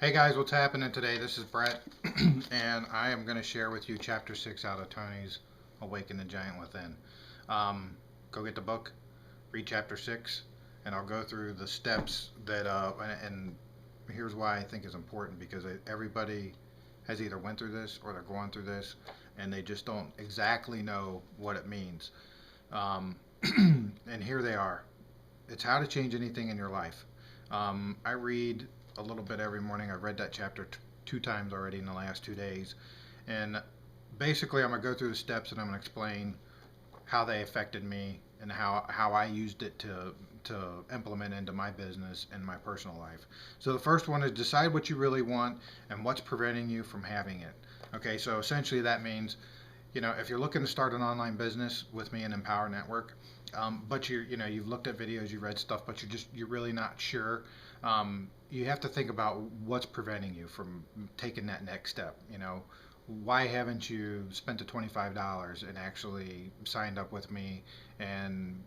Hey guys, what's happening today? This is Brett, and I am going to share with you Chapter 6 out of Tony's Awaken the Giant Within. Go get the book, read Chapter 6, and I'll go through the steps and here's why I think is important because everybody has either went through this or they're going through this, and they just don't exactly know what it means. Um, and here they are. It's how to change anything in your life. I read a little bit every morning. I've read that chapter two times already in the last 2 days. And basically, I'm going to go through the steps and I'm going to explain how they affected me and how I used it to implement into my business and my personal life. So the first one is decide what you really want and what's preventing you from having it. Okay, so essentially that means, if you're looking to start an online business with me in Empower Network, but you've looked at videos, you've read stuff, but you're really not sure. You have to think about what's preventing you from taking that next step. Why haven't you spent the $25 and actually signed up with me and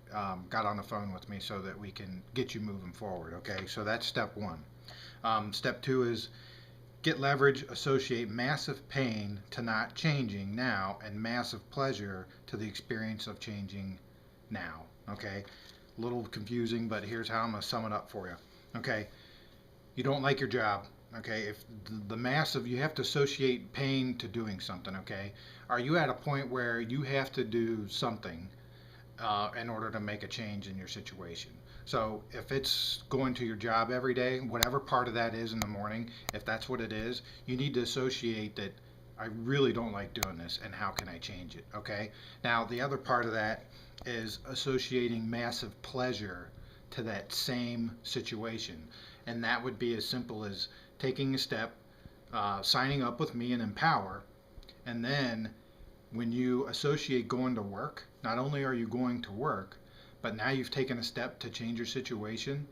got on the phone with me so that we can get you moving forward? Okay, so that's step one. Step two is get leverage, associate massive pain to not changing now and massive pleasure to the experience of changing now. Okay, a little confusing, but here's how I'm going to sum it up for you. Okay, you don't like your job. Okay, if the massive, you have to associate pain to doing something. Okay, are you at a point where you have to do something in order to make a change in your situation? So if it's going to your job every day, whatever part of that is in the morning, if that's what it is, you need to associate that I really don't like doing this and how can I change it? Okay. Now, the other part of that is associating massive pleasure to that same situation. And that would be as simple as taking a step, signing up with me and Empower, and then when you associate going to work, not only are you going to work, but now you've taken a step to change your situation,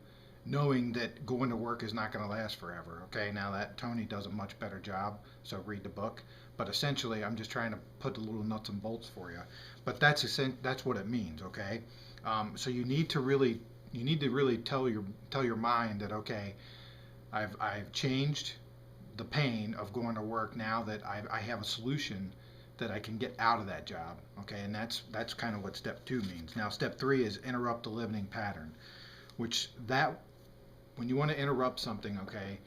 knowing that going to work is not going to last forever. Okay, now that Tony does a much better job, so read the book. But essentially, I'm just trying to put the little nuts and bolts for you. But that's what it means. Okay, so you need to really tell your mind that okay, I've changed the pain of going to work now that I have a solution that I can get out of that job. Okay, and that's kind of what step two means. Now, step three is interrupt the limiting pattern, which that when you want to interrupt something, okay,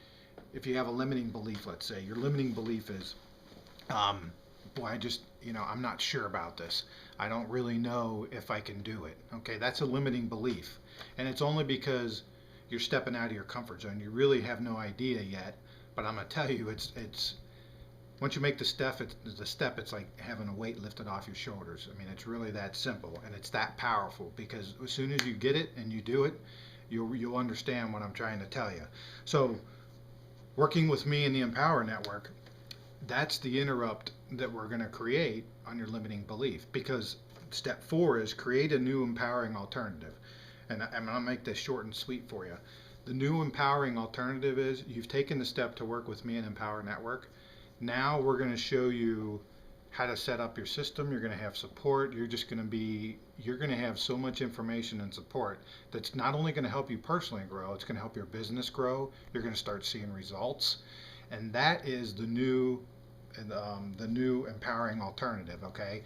if you have a limiting belief, let's say your limiting belief is, boy, I'm not sure about this. I don't really know if I can do it. Okay, that's a limiting belief, and it's only because you're stepping out of your comfort zone. You really have no idea yet, but I'm gonna tell you, it's once you make the step, it's like having a weight lifted off your shoulders. I mean, it's really that simple, and it's that powerful because as soon as you get it and you do it, you'll understand what I'm trying to tell you. So, working with me in the Empower Network, that's the interrupt that we're going to create on your limiting belief because step four is create a new empowering alternative. And I'm going to make this short and sweet for you. The new empowering alternative is you've taken the step to work with me in Empower Network. Now we're going to show you how to set up your system. You're going to have support. You're going to have so much information and support that's not only going to help you personally grow, it's going to help your business grow. You're going to start seeing results, and that is the new empowering alternative. Okay,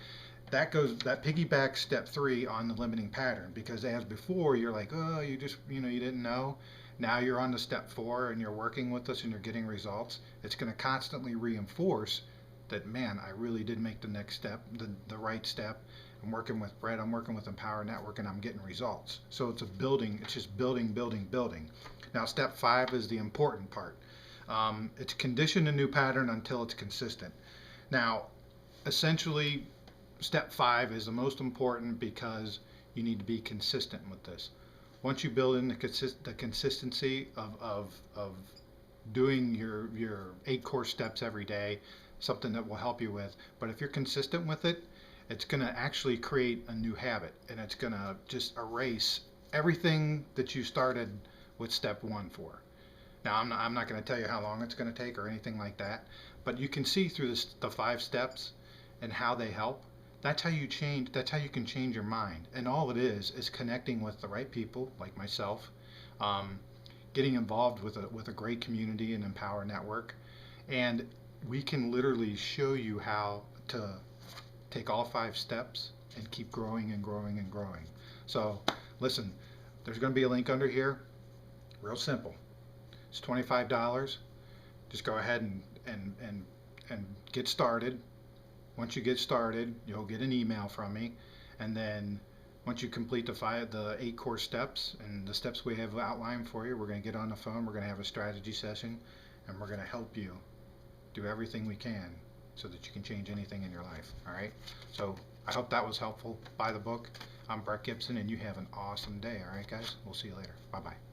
that piggybacks step three on the limiting pattern because as before you're like, oh, you didn't know. Now you're on to step four and you're working with us and you're getting results. It's going to constantly reinforce that, man, I really did make the next step, the right step. I'm working with Brett, I'm working with Empower Network, and I'm getting results. So it's just building, building, building. Now, step five is the important part. It's condition a new pattern until it's consistent. Now, essentially, step five is the most important because you need to be consistent with this. Once you build in the consistency of doing your 8 core steps every day, something that will help you with. But if you're consistent with it, it's going to actually create a new habit and it's going to just erase everything that you started with step one for. Now, I'm not going to tell you how long it's going to take or anything like that, but you can see through the 5 steps and how they help. That's how you change. That's how you can change your mind. And all it is connecting with the right people like myself, getting involved with a great community and Empower network. And we can literally show you how to take all 5 steps and keep growing and growing and growing. So listen, there's going to be a link under here. Real simple. It's $25. Just go ahead and get started. Once you get started, you'll get an email from me, and then once you complete the 8 core steps and the steps we have outlined for you, we're going to get on the phone, we're going to have a strategy session, and we're going to help you do everything we can so that you can change anything in your life. All right? So I hope that was helpful. Buy the book. I'm Brett Gibson, and you have an awesome day. All right, guys? We'll see you later. Bye-bye.